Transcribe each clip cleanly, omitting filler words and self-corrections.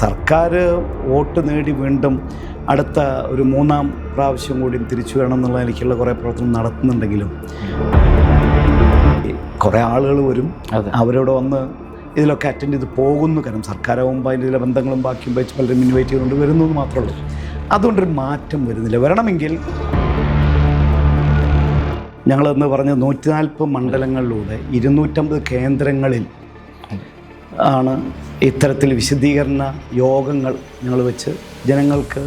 സർക്കാർ വോട്ട് നേടി വീണ്ടും അടുത്ത ഒരു മൂന്നാം പ്രാവശ്യം കൂടി തിരിച്ചു വരണം എന്നുള്ള നിലയ്ക്കുള്ള കുറേ പ്രവർത്തനം നടത്തുന്നുണ്ടെങ്കിലും കുറേ ആളുകൾ വരും, അവരോട് വന്ന് ഇതിലൊക്കെ അറ്റൻഡ് ചെയ്ത് പോകുന്നു. കാരണം സർക്കാരാകുമ്പോൾ അതിൻ്റെ ചില ബന്ധങ്ങളും ബാക്കിയും വെച്ച് പലരും ഇൻവൈറ്റ് ചെയ്തുകൊണ്ട് വരുന്നു എന്ന് മാത്രമേ ഉള്ളൂ. അതുകൊണ്ടൊരു മാറ്റം വരുന്നില്ല. വരണമെങ്കിൽ ഞങ്ങളെന്ന് പറഞ്ഞ 140 മണ്ഡലങ്ങളിലൂടെ 250 കേന്ദ്രങ്ങളിൽ ആണ് ഇത്തരത്തിൽ വിശദീകരണ യോഗങ്ങൾ ഞങ്ങൾ വെച്ച് ജനങ്ങൾക്ക്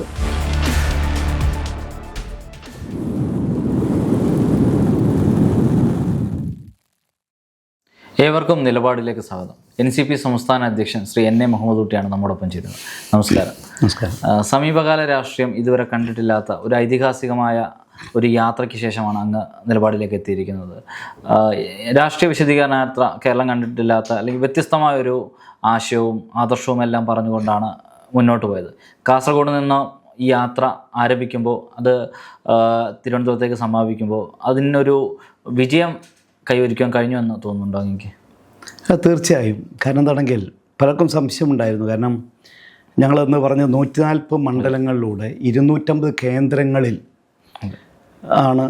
ഏവർക്കും നിലപാടിലേക്ക് സ്വാഗതം. NCP സംസ്ഥാന അധ്യക്ഷൻ ശ്രീ NA മുഹമ്മദ് കുട്ടിയാണ് നമ്മോടൊപ്പം ചേരുന്നത്. നമസ്കാരം. നമസ്കാരം. സമീപകാല രാഷ്ട്രീയം ഇതുവരെ കണ്ടിട്ടില്ലാത്ത ഒരു ഐതിഹാസികമായ ഒരു യാത്രയ്ക്ക് ശേഷമാണ് അങ്ങ് നിലപാടിലേക്ക് എത്തിയിരിക്കുന്നത്. രാഷ്ട്രീയ വിശദീകരണ യാത്ര കേരളം കണ്ടിട്ടില്ലാത്ത അല്ലെങ്കിൽ വ്യത്യസ്തമായൊരു ആശയവും ആദർശവും എല്ലാം പറഞ്ഞുകൊണ്ടാണ് മുന്നോട്ട് പോയത്. കാസർഗോഡ് നിന്ന് ഈ യാത്ര ആരംഭിക്കുമ്പോൾ അത് തിരുവനന്തപുരത്തേക്ക് സമാപിക്കുമ്പോൾ അതിനൊരു വിജയം കൈവരിക്കാൻ കഴിഞ്ഞു എന്ന് തോന്നുന്നുണ്ടോ എനിക്ക്? തീർച്ചയായും. കാരണം എന്താണെങ്കിൽ പലർക്കും സംശയമുണ്ടായിരുന്നു. കാരണം ഞങ്ങളെന്ന് പറഞ്ഞ 140 മണ്ഡലങ്ങളിലൂടെ 250 കേന്ദ്രങ്ങളിൽ ആണ്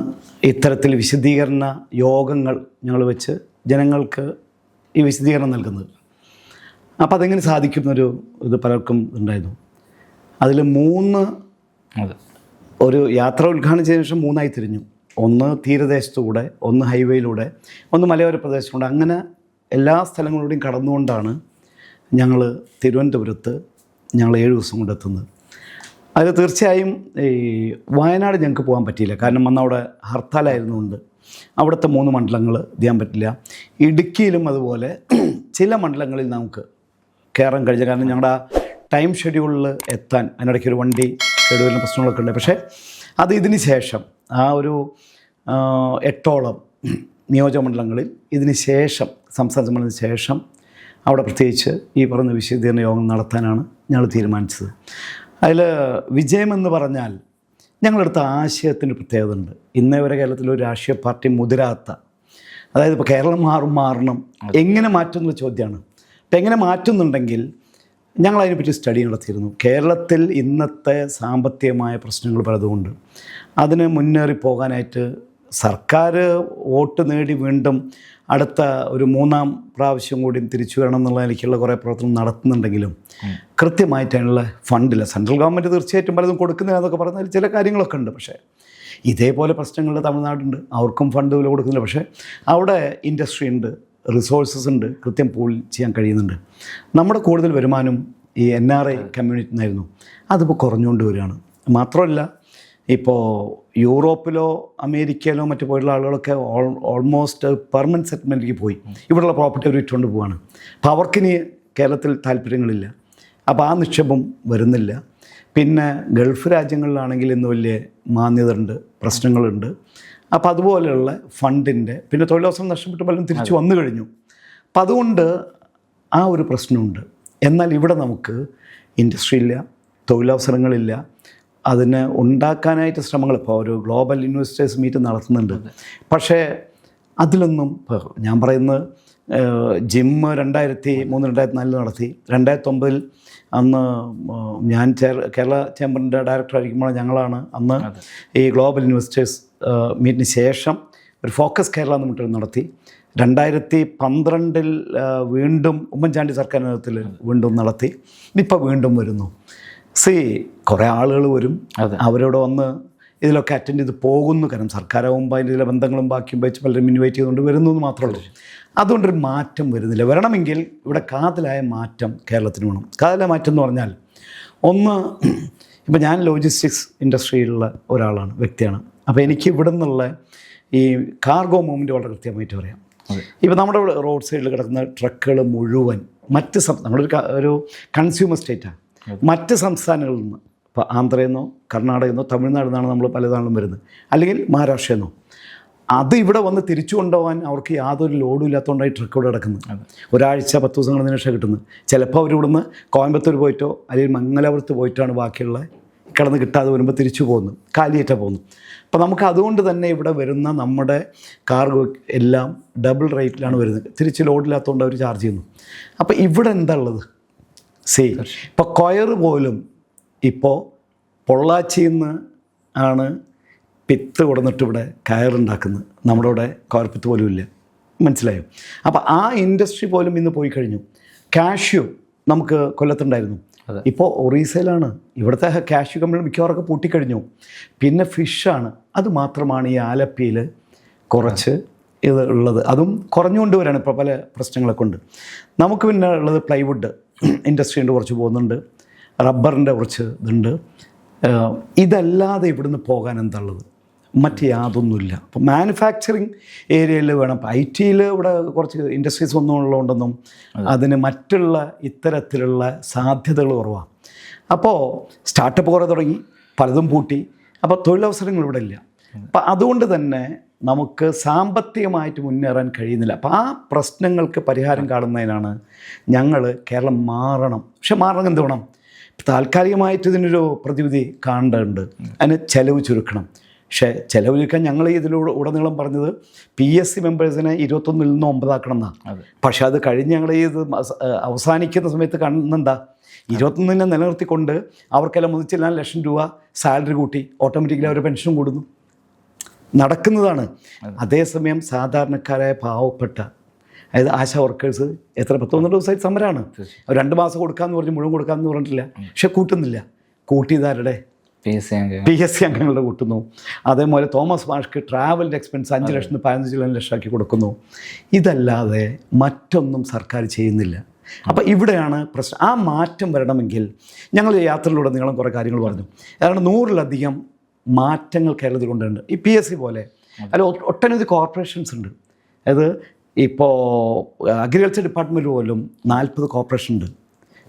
ഇത്തരത്തിൽ വിശദീകരണ യോഗങ്ങൾ ഞങ്ങൾ വെച്ച് ജനങ്ങൾക്ക് ഈ വിശദീകരണം നൽകുന്നത്. അപ്പോൾ അതെങ്ങനെ സാധിക്കുന്നൊരു ഇത് പലർക്കും ഉണ്ടായിരുന്നു. അതിൽ 3 ഒരു യാത്ര ഉദ്ഘാടനം ചെയ്ത ശേഷം 3ആയി തിരിഞ്ഞു. ഒന്ന് തീരദേശത്തുകൂടെ, ഒന്ന് ഹൈവേയിലൂടെ, ഒന്ന് മലയോര പ്രദേശത്തുകൂടെ. അങ്ങനെ എല്ലാ സ്ഥലങ്ങളിലൂടെയും കടന്നുകൊണ്ടാണ് ഞങ്ങൾ തിരുവനന്തപുരത്ത് 7 ദിവസം കൊണ്ടെത്തുന്നത്. അതിൽ തീർച്ചയായും ഈ വയനാട് ഞങ്ങൾക്ക് പോകാൻ പറ്റിയില്ല. കാരണം അന്ന് അവിടെ ഹർത്താലായിരുന്നുകൊണ്ട് അവിടുത്തെ 3 മണ്ഡലങ്ങൾ ചെയ്യാൻ പറ്റില്ല. ഇടുക്കിയിലും അതുപോലെ ചില മണ്ഡലങ്ങളിൽ നമുക്ക് കയറാൻ കഴിഞ്ഞ. കാരണം ഞങ്ങളുടെ ടൈം ഷെഡ്യൂളിൽ എത്താൻ അതിനിടയ്ക്ക് ഒരു വണ്ടി കേടുവരുന്ന പ്രശ്നങ്ങളൊക്കെ ഉണ്ട്. പക്ഷേ അത് ഇതിന് ശേഷം ആ ഒരു 8ഓളം നിയോജകമണ്ഡലങ്ങളിൽ ഇതിന് ശേഷം സംസ്ഥാന സമ്മേളനത്തിന് ശേഷം അവിടെ പ്രത്യേകിച്ച് ഈ പറഞ്ഞ വിശദീകരണ യോഗം നടത്താനാണ് ഞങ്ങൾ തീരുമാനിച്ചത്. അതിൽ വിജയമെന്ന് പറഞ്ഞാൽ ഞങ്ങളെടുത്ത ആശയത്തിൻ്റെ പ്രത്യേകത ഉണ്ട്. ഇന്നേ വരെ കേരളത്തിലൊരു രാഷ്ട്രീയ പാർട്ടി മുതിരാത്ത, അതായത് ഇപ്പോൾ കേരളം മാറണം എങ്ങനെ മാറ്റുന്ന ചോദ്യമാണ്. അപ്പം എങ്ങനെ മാറ്റുന്നുണ്ടെങ്കിൽ ഞങ്ങളതിനെപ്പറ്റി സ്റ്റഡി നടത്തിയിരുന്നു. കേരളത്തിൽ ഇന്നത്തെ സാമ്പത്തികമായ പ്രശ്നങ്ങൾ പലതുകൊണ്ട് അതിന് മുന്നേറി പോകാനായിട്ട് സർക്കാർ വോട്ട് നേടി വീണ്ടും അടുത്ത ഒരു മൂന്നാം പ്രാവശ്യം കൂടി തിരിച്ചു വരണം എന്നുള്ള നിലയ്ക്കുള്ള കുറേ പ്രവർത്തനം നടത്തുന്നുണ്ടെങ്കിലും കൃത്യമായിട്ട് അതിനുള്ള ഫണ്ടില്ല. സെൻട്രൽ ഗവൺമെൻറ് തീർച്ചയായിട്ടും പലതും കൊടുക്കുന്നില്ല എന്നൊക്കെ പറഞ്ഞാൽ ചില കാര്യങ്ങളൊക്കെ ഉണ്ട്. പക്ഷേ ഇതേപോലെ പ്രശ്നങ്ങൾ തമിഴ്നാടുണ്ട്, അവർക്കും ഫണ്ട് കൊടുക്കുന്നില്ല. പക്ഷേ അവിടെ ഇൻഡസ്ട്രി ഉണ്ട്, റിസോഴ്സസ് ഉണ്ട്, കൃത്യം പൂൾ ചെയ്യാൻ കഴിയുന്നുണ്ട്. നമ്മുടെ കൂടുതൽ വരുമാനം ഈ NRI കമ്മ്യൂണിറ്റി നിന്നായിരുന്നു. അതിപ്പോൾ കുറഞ്ഞുകൊണ്ട് വരികയാണ്. മാത്രമല്ല ഇപ്പോൾ യൂറോപ്പിലോ അമേരിക്കയിലോ മറ്റു പോയിട്ടുള്ള ആളുകളൊക്കെ ഓൾമോസ്റ്റ് പെർമനൻറ്റ് സെറ്റിൽമെൻറ്റിലേക്ക് പോയി. ഇവിടെയുള്ള പ്രോപ്പർട്ടി അവർ ഇട്ടുകൊണ്ട് പോവാണ്. അപ്പോൾ അവർക്കിനി കേരളത്തിൽ താല്പര്യങ്ങളില്ല. അപ്പോൾ ആ നിക്ഷേപം വരുന്നില്ല. പിന്നെ ഗൾഫ് രാജ്യങ്ങളിലാണെങ്കിൽ ഇന്ന് വലിയ മാന്യത ഉണ്ട്, പ്രശ്നങ്ങളുണ്ട്. അപ്പോൾ അതുപോലെയുള്ള ഫണ്ടിൻ്റെ പിന്നെ തൊഴിലവസരം നഷ്ടപ്പെട്ട് പലരും തിരിച്ചു വന്നു കഴിഞ്ഞു. അപ്പം അതുകൊണ്ട് ആ ഒരു പ്രശ്നമുണ്ട്. എന്നാൽ ഇവിടെ നമുക്ക് ഇൻഡസ്ട്രി ഇല്ല, തൊഴിലവസരങ്ങളില്ല. അതിന് ഉണ്ടാക്കാനായിട്ട് ശ്രമങ്ങൾ ഇപ്പോൾ ഒരു ഗ്ലോബൽ ഇൻവെസ്റ്റേഴ്സ് മീറ്റ് നടത്തുന്നുണ്ട്. പക്ഷേ അതിലൊന്നും ഞാൻ പറയുന്നത് ജിമ്മ് 2003-2004 നടത്തി. 2009 അന്ന് ഞാൻ കേരള ചേംബറിൻ്റെ ഡയറക്ടറായിരിക്കുമ്പോൾ ഞങ്ങളാണ് അന്ന് ഈ ഗ്ലോബൽ ഇൻവെസ്റ്റേഴ്സ് മീറ്റിന് ശേഷം ഒരു ഫോക്കസ് കേരള എന്ന് പറഞ്ഞിട്ട് നടത്തി. 2012 വീണ്ടും ഉമ്മൻചാണ്ടി സർക്കാർ നേതൃത്വത്തിൽ വീണ്ടും നടത്തി. ഇപ്പോൾ വീണ്ടും വരുന്നു. കുറേ ആളുകൾ വരും, അവരോട് വന്ന് ഇതിലൊക്കെ അറ്റൻഡ് ചെയ്ത് പോകുന്നു. കാരണം സർക്കാരാകുമ്പോൾ അതിൻ്റെ ചില ബന്ധങ്ങളും ബാക്കിയും വെച്ച് പലരും ഇൻവൈറ്റ് ചെയ്തുകൊണ്ട് വരുന്നു എന്ന് മാത്രമേ ഉള്ളൂ. അതുകൊണ്ടൊരു മാറ്റം വരുന്നില്ല. വരണമെങ്കിൽ ഇവിടെ കാതലായ മാറ്റം കേരളത്തിന് വേണം. കാതലായ മാറ്റം എന്ന് പറഞ്ഞാൽ ഒന്ന്, ഇപ്പോൾ ഞാൻ ലോജിസ്റ്റിക്സ് ഇൻഡസ്ട്രിയിലുള്ള ഒരാളാണ്, വ്യക്തിയാണ്. അപ്പോൾ എനിക്ക് ഇവിടെ നിന്നുള്ള ഈ കാർഗോ മൂവ്മെൻറ്റ് വളരെ കൃത്യമായിട്ട് പറയാം. ഇപ്പോൾ നമ്മുടെ റോഡ് സൈഡിൽ കിടക്കുന്ന ട്രക്കുകൾ മുഴുവൻ നമ്മളൊരു കൺസ്യൂമർ സ്റ്റേറ്റാണ്. മറ്റ് സംസ്ഥാനങ്ങളിൽ നിന്ന്, ഇപ്പോൾ ആന്ധ്രയിൽ നിന്നോ കർണാടകയിൽ നിന്നോ തമിഴ്നാട്ടിൽ നിന്നാണ് നമ്മൾ പലതാളും വരുന്നത്, അല്ലെങ്കിൽ മഹാരാഷ്ട്രയിൽ നിന്നോ. അത് ഇവിടെ വന്ന് തിരിച്ചു കൊണ്ടുപോകാൻ അവർക്ക് യാതൊരു ലോഡും ഇല്ലാത്തതുകൊണ്ടായി ട്രക്ക് ഇവിടെ കിടക്കുന്നത്. ഒരാഴ്ച 10 ദിവസം കഴിഞ്ഞ ശേഷം കിട്ടുന്നത്. ചിലപ്പോൾ അവരിവിടുന്ന് കോയമ്പത്തൂർ പോയിട്ടോ അല്ലെങ്കിൽ മംഗലാപുരത്ത് പോയിട്ടാണ് ബാക്കിയുള്ള കിടന്ന് കിട്ടാതെ വരുമ്പോൾ തിരിച്ചു പോകുന്നു, കാലിയേറ്റ പോകുന്നു. അപ്പോൾ നമുക്ക് അതുകൊണ്ട് തന്നെ ഇവിടെ വരുന്ന നമ്മുടെ കാർഗോ എല്ലാം ഡബിൾ റേറ്റിലാണ് വരുന്നത്. തിരിച്ച് ലോഡില്ലാത്തതുകൊണ്ട് അവർ ചാർജ് ചെയ്യുന്നു. അപ്പോൾ ഇവിടെ എന്താ ഉള്ളത്? ഇപ്പോൾ കൊയർ പോലും ഇപ്പോൾ പൊള്ളാച്ചിയിൽ നിന്ന് ആണ് പിത്ത് കൊടുന്നിട്ട് ഇവിടെ കയറുണ്ടാക്കുന്നത്. നമ്മുടെ ഇവിടെ കോർപ്പിത്ത് പോലും ഇല്ല. മനസ്സിലായോ? അപ്പോൾ ആ ഇൻഡസ്ട്രി പോലും ഇന്ന് പോയി കഴിഞ്ഞു. കാഷ്യൂ നമുക്ക് കൊല്ലത്തുണ്ടായിരുന്നു, ഇപ്പോൾ ഒറീസയിലാണ്. ഇവിടുത്തെ കാഷ്യൂ കമ്പനി മിക്കവാറൊക്കെ പൂട്ടിക്കഴിഞ്ഞു. പിന്നെ ഫിഷാണ്, അത് മാത്രമാണ് ഈ ആലപ്പിയിൽ കുറച്ച് ഇത് ഉള്ളത്. അതും കുറഞ്ഞുകൊണ്ട് വരികയാണ് ഇപ്പോൾ പല പ്രശ്നങ്ങളൊക്കെ ഉണ്ട്. നമുക്ക് പിന്നെ ഉള്ളത് പ്ലൈവുഡ് ഇൻഡസ്ട്രീൻ്റെ കുറച്ച് പോകുന്നുണ്ട്, റബ്ബറിൻ്റെ കുറച്ച് ഇതുണ്ട്. ഇതല്ലാതെ ഇവിടുന്ന് പോകാൻ എന്താ ഉള്ളത്? മറ്റ് യാതൊന്നുമില്ല. അപ്പോൾ മാനുഫാക്ചറിങ് ഏരിയയിൽ വേണം. ഇപ്പോൾ ഐ ടിയിൽ ഇവിടെ കുറച്ച് ഇൻഡസ്ട്രീസ് ഒന്നും ഉള്ളതുകൊണ്ടൊന്നും അതിന് മറ്റുള്ള ഇത്തരത്തിലുള്ള സാധ്യതകൾ കുറവാണ്. അപ്പോൾ സ്റ്റാർട്ടപ്പ് കുറേ തുടങ്ങി, പലതും പൂട്ടി. അപ്പോൾ തൊഴിലവസരങ്ങൾ ഇവിടെ ഇല്ല. അപ്പം അതുകൊണ്ട് തന്നെ നമുക്ക് സാമ്പത്തികമായിട്ട് മുന്നേറാൻ കഴിയുന്നില്ല. അപ്പോൾ ആ പ്രശ്നങ്ങൾക്ക് പരിഹാരം കാണുന്നതിനാണ് ഞങ്ങൾ കേരളം മാറണം. പക്ഷെ മാറണം എന്ത് വേണം? താൽക്കാലികമായിട്ട് ഇതിനൊരു പ്രതിവിധി കാണേണ്ടതുണ്ട്. അതിന് ചെലവ് ചുരുക്കണം. പക്ഷേ ചെലവ് ചുരുക്കാൻ ഞങ്ങൾ ഇതിലൂടെ ഉടനീളം പറഞ്ഞത് PSC മെമ്പേഴ്സിനെ 21 നിന്ന് 9 ആക്കണം എന്നാണ്. പക്ഷേ അത് കഴിഞ്ഞ് ഞങ്ങൾ ഇത് അവസാനിക്കുന്ന സമയത്ത് കാണുന്നെന്താ, 21 നിലനിർത്തിക്കൊണ്ട് അവർക്കെല്ലാം 1 ലക്ഷം രൂപ സാലറി കൂട്ടി ഓട്ടോമാറ്റിക്കലി അവരുടെ പെൻഷൻ കൂടുന്നു, നടക്കുന്നതാണ്. അതേസമയം സാധാരണക്കാരായ പാവപ്പെട്ട, അതായത് ആശാ വർക്കേഴ്സ് എത്ര 10-12 ദിവസമായിട്ട് സമരമാണ്. 2 മാസം കൊടുക്കാമെന്ന് പറഞ്ഞ് മുഴുവൻ കൊടുക്കാമെന്ന് പറഞ്ഞിട്ടില്ല. പക്ഷെ കൂട്ടുന്നില്ല. കൂട്ടിയതാരുടെ? PSC അംഗങ്ങളുടെ കൂട്ടുന്നു. അതേപോലെ തോമസ് മാഷ്ക്ക് ട്രാവലിൻ്റെ എക്സ്പെൻസ് 5 ലക്ഷം 15 ലക്ഷമാക്കി കൊടുക്കുന്നു. ഇതല്ലാതെ മറ്റൊന്നും സർക്കാർ ചെയ്യുന്നില്ല. അപ്പോൾ ഇവിടെയാണ് പ്രശ്നം. ആ മാറ്റം വരണമെങ്കിൽ ഞങ്ങൾ യാത്രയിലൂടെ നീളം കുറേ കാര്യങ്ങൾ പറഞ്ഞു. ഏതാണ്ട് 100-ലധികം മാറ്റങ്ങൾ കേരളത്തിൽ കൊണ്ടുണ്ട്. ഈ PSC പോലെ അതിൽ ഒട്ടനവധി കോർപ്പറേഷൻസ് ഉണ്ട്. അതായത് ഇപ്പോൾ അഗ്രികൾച്ചർ ഡിപ്പാർട്ട്മെൻറ്റ് പോലും 40 കോർപ്പറേഷൻ ഉണ്ട്.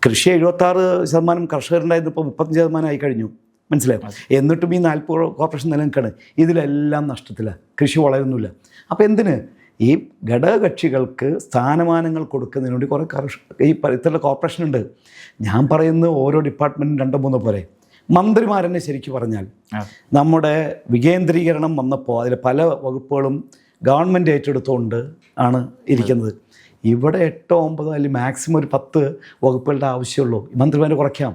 കൃഷി 76% കർഷകരുണ്ടായിരുന്നു, ഇപ്പോൾ 35% ആയി കഴിഞ്ഞു. മനസ്സിലായോ? എന്നിട്ടും ഈ 40 കോർപ്പറേഷൻ നിലനിൽക്കുകയാണ്. ഇതിലെല്ലാം നഷ്ടത്തിലാണ്, കൃഷി വളരുന്നില്ല. അപ്പോൾ എന്തിന് ഈ ഘടകകക്ഷികൾക്ക് സ്ഥാനമാനങ്ങൾ കൊടുക്കുന്നതിന് വേണ്ടി കുറേ ഈ ഇത്തരം കോർപ്പറേഷൻ ഉണ്ട്. ഞാൻ പറയുന്നത് ഓരോ ഡിപ്പാർട്ട്മെൻറ്റും 2-3 പോലെ മന്ത്രിമാരെന്നെ ശരിക്കും പറഞ്ഞാൽ നമ്മുടെ വികേന്ദ്രീകരണം വന്നപ്പോൾ അതിൽ പല വകുപ്പുകളും ഗവൺമെൻറ് ഏറ്റെടുത്തുകൊണ്ട് ആണ് ഇരിക്കുന്നത്. ഇവിടെ 8-9 അല്ലെങ്കിൽ മാക്സിമം ഒരു 10 വകുപ്പുകളുടെ ആവശ്യമുള്ളൂ. മന്ത്രിമാരെ കുറയ്ക്കാം,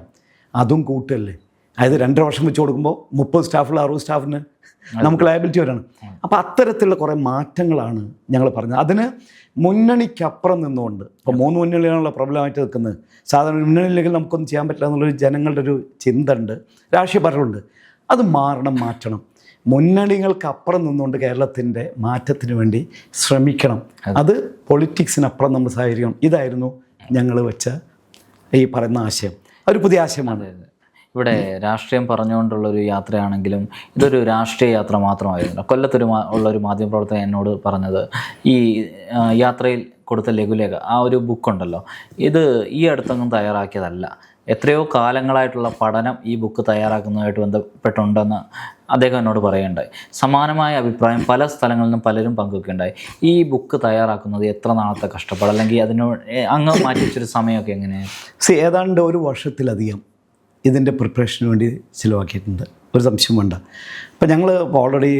അതും കൂട്ടല്ലേ. അതായത് 2.5 വർഷം വെച്ച് കൊടുക്കുമ്പോൾ 30 സ്റ്റാഫുള്ള 60 സ്റ്റാഫിന് നമുക്ക് ലയബിലിറ്റി വരാണ്. അപ്പോൾ അത്തരത്തിലുള്ള കുറേ മാറ്റങ്ങളാണ് ഞങ്ങൾ പറഞ്ഞത്. അതിന് മുന്നണിക്കപ്പുറം നിന്നുകൊണ്ട്, ഇപ്പോൾ 3 മുന്നണികളാണല്ലോ പ്രബലമായിട്ട് നിൽക്കുന്നത്. സാധാരണ മുന്നണിയില്ലെങ്കിൽ നമുക്കൊന്നും ചെയ്യാൻ പറ്റില്ല എന്നുള്ളൊരു ജനങ്ങളുടെ ഒരു ചിന്ത ഉണ്ട്, രാഷ്ട്രീയ പാർട്ടികളുണ്ട്. അത് മാറ്റണം. മുന്നണികൾക്കപ്പുറം നിന്നുകൊണ്ട് കേരളത്തിൻ്റെ മാറ്റത്തിന് വേണ്ടി ശ്രമിക്കണം. അത് പൊളിറ്റിക്സിനപ്പുറം നമ്മൾ സഹകരിക്കണം. ഇതായിരുന്നു ഞങ്ങൾ വെച്ച ഈ പറയുന്ന ആശയം. ഒരു പുതിയ ആശയമാണ്. ഇവിടെ രാഷ്ട്രീയം പറഞ്ഞുകൊണ്ടുള്ളൊരു യാത്രയാണെങ്കിലും ഇതൊരു രാഷ്ട്രീയ യാത്ര മാത്രമായിരുന്നു. കൊല്ലത്തൊരു ഉള്ളൊരു മാധ്യമപ്രവർത്തകൻ എന്നോട് പറഞ്ഞത്, ഈ യാത്രയിൽ കൊടുത്ത ലഘുലേഖ, ആ ഒരു ബുക്കുണ്ടല്ലോ, ഇത് ഈ അടുത്തൊന്നും തയ്യാറാക്കിയതല്ല. എത്രയോ കാലങ്ങളായിട്ടുള്ള പഠനം ഈ ബുക്ക് തയ്യാറാക്കുന്നതുമായിട്ട് ബന്ധപ്പെട്ടുണ്ടെന്ന് അദ്ദേഹം എന്നോട് പറയുകയുണ്ടായി. സമാനമായ അഭിപ്രായം പല സ്ഥലങ്ങളിൽ നിന്നും പലരും പങ്കുവെക്കുകയുണ്ടായി. ഈ ബുക്ക് തയ്യാറാക്കുന്നത് എത്ര നാളത്തെ കഷ്ടപ്പാട്, അല്ലെങ്കിൽ അതിനോട് അങ്ങ് മാറ്റിവെച്ചൊരു സമയമൊക്കെ എങ്ങനെയാണ്? ഏതാണ്ട് 1 വർഷത്തിലധികം ഇതിൻ്റെ പ്രിപ്പറേഷന് വേണ്ടി ചിലവാക്കിയിട്ടുണ്ട്, ഒരു സംശയം വേണ്ട. അപ്പോൾ ഞങ്ങൾ ഓൾറെഡി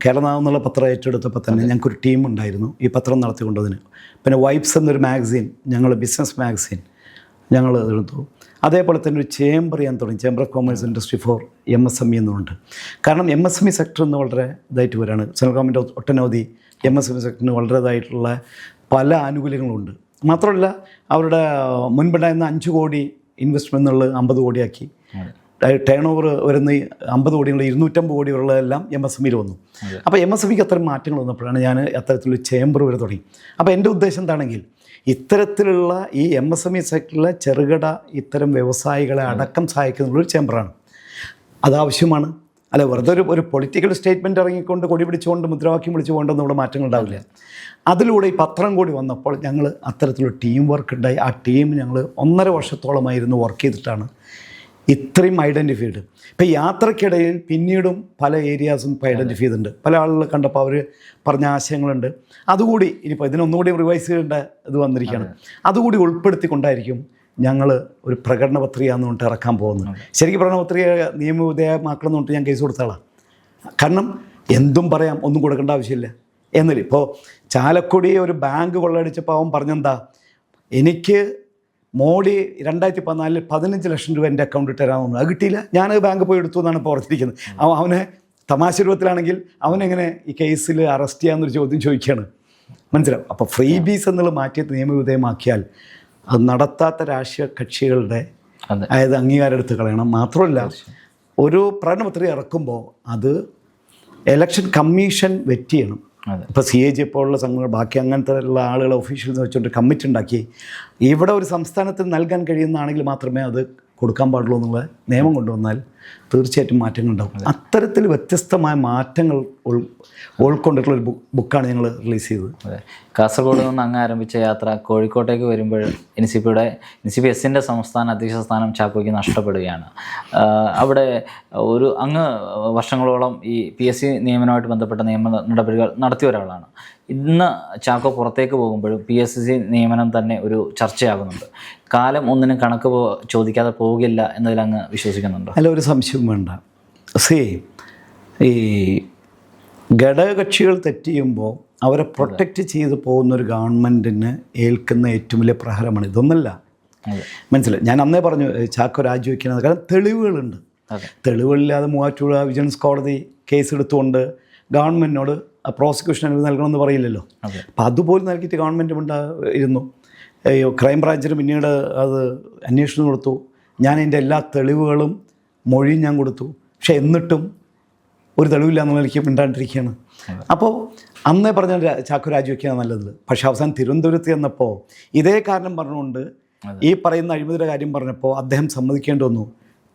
കേരളനാവ് എന്നുള്ള പത്രം ഏറ്റെടുത്തപ്പോൾ തന്നെ ഞങ്ങൾക്കൊരു ടീം ഉണ്ടായിരുന്നു ഈ പത്രം നടത്തിക്കൊണ്ടതിന്. പിന്നെ വൈബ്സ് എന്നൊരു മാഗസീൻ, ഞങ്ങൾ ബിസിനസ് മാഗസീൻ ഞങ്ങൾ എടുത്തു. അതേപോലെ തന്നെ ഒരു ചേംബർ ചെയ്യാൻ തുടങ്ങി, chamber of commerce industry for MSME എന്നുണ്ട്. കാരണം MSME സെക്ടർ എന്ന് വളരെ ഇതായിട്ട് വരികയാണ്. സെൻട്രൽ ഗവൺമെൻറ് ഒട്ടനവധി MSME സെക്ടറിന് വളരെതായിട്ടുള്ള പല ആനുകൂല്യങ്ങളുണ്ട്. മാത്രമല്ല അവരുടെ മുൻപുണ്ടായിരുന്ന 5 കോടി ഇൻവെസ്റ്റ്മെൻ്റ് എന്നുള്ളത് 50 കോടിയാക്കി. ടേൺ ഓവർ വരുന്ന 50 കോടിയുള്ള 250 കോടി ഉള്ളതെല്ലാം MSMEയിൽ വന്നു. അപ്പോൾ MSMEക്ക് അത്തരം മാറ്റങ്ങൾ വന്നപ്പോഴാണ് ഞാൻ അത്തരത്തിലുള്ള ചേംബർ വരെ തുടങ്ങി. അപ്പോൾ എൻ്റെ ഉദ്ദേശം എന്താണെങ്കിൽ ഇത്തരത്തിലുള്ള ഈ MSME സെക്ടറിലെ ചെറുകിട ഇത്തരം വ്യവസായികളെ അടക്കം സഹായിക്കുന്നുള്ളൊരു ചേംബറാണ്. അതാവശ്യമാണ്. അല്ല, വെറുതെ ഒരു പൊളിറ്റിക്കൽ സ്റ്റേറ്റ്മെൻറ്റ് ഇറങ്ങിക്കൊണ്ട് കൊടി പിടിച്ചുകൊണ്ട് മുദ്രാവാക്യം വിളിച്ചു കൊണ്ടൊന്നും ഇവിടെ മാറ്റങ്ങൾ ഉണ്ടാവില്ല. അതിലൂടെ ഈ പത്രം കൂടി വന്നപ്പോൾ ഞങ്ങൾ അത്തരത്തിലുള്ള ടീം വർക്ക് ഉണ്ടായി. ആ ടീം ഞങ്ങൾ 1.5 വർഷത്തോളമായിരുന്നു വർക്ക് ചെയ്തിട്ടാണ് ഇത്രയും ഐഡൻറ്റിഫൈ ചെയ്ത്. ഇപ്പോൾ യാത്രക്കിടയിൽ പിന്നീടും പല ഏരിയാസും ഇപ്പോൾ ഐഡൻറ്റിഫൈ ചെയ്തിട്ടുണ്ട്. പല ആളുകൾ കണ്ടപ്പോൾ അവർ പറഞ്ഞ ആശയങ്ങളുണ്ട്. അതുകൂടി ഇനിയിപ്പോൾ ഇതിനൊന്നുകൂടി റിവൈസ് ചെയ്യേണ്ട ഇത് വന്നിരിക്കുകയാണ്. അതുകൂടി ഉൾപ്പെടുത്തിക്കൊണ്ടായിരിക്കും ഞങ്ങൾ ഒരു പ്രകടന പത്രിക എന്ന് പറഞ്ഞിട്ട് ഇറക്കാൻ പോകുന്നത്. ശരിക്കും പ്രകടന പത്രിക നിയമവിധേയമാക്കണം എന്ന് പറഞ്ഞിട്ട് ഞാൻ കേസ് കൊടുത്താളാണ്. കാരണം എന്തും പറയാം, ഒന്നും കൊടുക്കേണ്ട ആവശ്യമില്ല എന്നില്ല. ഇപ്പോൾ ചാലക്കുടി ഒരു ബാങ്ക് കൊള്ളയടിച്ചപ്പോൾ അവൻ പറഞ്ഞെന്താ, എനിക്ക് മോഡി 2014 15 ലക്ഷം രൂപ എൻ്റെ അക്കൗണ്ടിൽ തരാമെന്ന്, അത് കിട്ടിയില്ല. ഞാനത് ബാങ്ക് പോയി എടുത്തു എന്നാണ് ഇപ്പോൾ ഓർത്തിരിക്കുന്നത്. അവനെ തമാശ രൂപത്തിലാണെങ്കിൽ അവനെങ്ങനെ ഈ കേസിൽ അറസ്റ്റ് ചെയ്യാമെന്നൊരു ചോദ്യം ചോദിക്കുകയാണ്. മനസ്സിലാവും. അപ്പോൾ ഫ്രീ ബീസ് എന്നുള്ളത് മാറ്റി നിയമവിധേയമാക്കിയാൽ അത് നടത്താത്ത രാഷ്ട്രീയ കക്ഷികളുടെ അതായത് അംഗീകാരം എടുത്ത് കളയണം. മാത്രമല്ല, ഒരു പ്രകടനപത്രിക ഇറക്കുമ്പോൾ അത് ഇലക്ഷൻ കമ്മീഷൻ വെറ്റ് ചെയ്യണം. ഇപ്പോൾ CAG പോലുള്ള സംഘങ്ങൾ ബാക്കി അങ്ങനത്തെ ഉള്ള ആളുകളെ ഒഫീഷ്യൽസ് വെച്ചുകൊണ്ട് കമ്മിറ്റി ഉണ്ടാക്കി ഇവിടെ ഒരു സംസ്ഥാനത്തിന് നൽകാൻ കഴിയുന്നതാണെങ്കിൽ മാത്രമേ അത് കൊടുക്കാൻ പാടുള്ളൂ എന്നുള്ള നിയമം കൊണ്ടുവന്നാൽ തീർച്ചയായിട്ടും മാറ്റങ്ങൾ ഉണ്ടാകും. അത്തരത്തിൽ വ്യത്യസ്തമായ മാറ്റങ്ങൾ ഉൾക്കൊണ്ടിട്ടുള്ളൊരു ബുക്കാണ് ഞങ്ങൾ റിലീസ് ചെയ്തത്. അതെ, കാസർഗോഡ് നിന്ന് അങ്ങ് ആരംഭിച്ച യാത്ര കോഴിക്കോട്ടേക്ക് വരുമ്പോൾ NCP-എസിൻ്റെ സംസ്ഥാന അധ്യക്ഷ സ്ഥാനം ചാക്കോയ്ക്ക് നഷ്ടപ്പെടുകയാണ്. അവിടെ അങ്ങ് വർഷങ്ങളോളം ഈ PSC നിയമനവുമായിട്ട് ബന്ധപ്പെട്ട നിയമ നടപടികൾ നടത്തിയ ഒരാളാണ്. ഇന്ന് ചാക്കോ പുറത്തേക്ക് പോകുമ്പോഴും PSC നിയമനം തന്നെ ഒരു ചർച്ചയാകുന്നുണ്ട്. കാലം ഒന്നിനും കണക്ക് ചോദിക്കാതെ പോകില്ല എന്നതിൽ അങ്ങ് വിശ്വസിക്കുന്നുണ്ടോ? അല്ല, ഒരു സംശയവും വേണ്ട. ഈ ഘടകകക്ഷികൾ തെറ്റ് ചെയ്യുമ്പോൾ അവരെ പ്രൊട്ടക്റ്റ് ചെയ്ത് പോകുന്നൊരു ഗവൺമെൻറ്റിന് ഏൽക്കുന്ന ഏറ്റവും വലിയ പ്രഹരമാണ്. ഇതൊന്നല്ല, മനസ്സിലായി. ഞാൻ അന്നേ പറഞ്ഞു ചാക്കോ രാജിവെക്കുന്നത്. കാരണം തെളിവുകളുണ്ട്. തെളിവുകളില്ലാതെ മൂവാറ്റുപുഴ വിജിലൻസ് കോടതി കേസ് എടുത്തുകൊണ്ട് ഗവൺമെൻറ്റിനോട് പ്രോസിക്യൂഷൻ അനുമതി നൽകണമെന്ന് പറയില്ലല്ലോ. അപ്പം അതുപോലും നൽകിയിട്ട് ഗവൺമെൻറ് ഇരുന്നു. ക്രൈംബ്രാഞ്ചിന് പിന്നീട് അത് അന്വേഷണം കൊടുത്തു. ഞാൻ എൻ്റെ എല്ലാ തെളിവുകളും മൊഴിയും ഞാൻ കൊടുത്തു. പക്ഷേ എന്നിട്ടും ഒരു തെളിവില്ല എന്നുള്ള എനിക്ക് മിണ്ടാണ്ടിരിക്കുകയാണ്. അപ്പോൾ അന്നേ പറഞ്ഞ ചാക്കോ രാജിവെക്കുകയാണ് നല്ലത്. പക്ഷേ അവസാനം തിരുവനന്തപുരത്ത് ചെന്നപ്പോൾ ഇതേ കാരണം പറഞ്ഞുകൊണ്ട് ഈ പറയുന്ന അഴിമതിയുടെ കാര്യം പറഞ്ഞപ്പോൾ അദ്ദേഹം സമ്മതിക്കേണ്ടി വന്നു.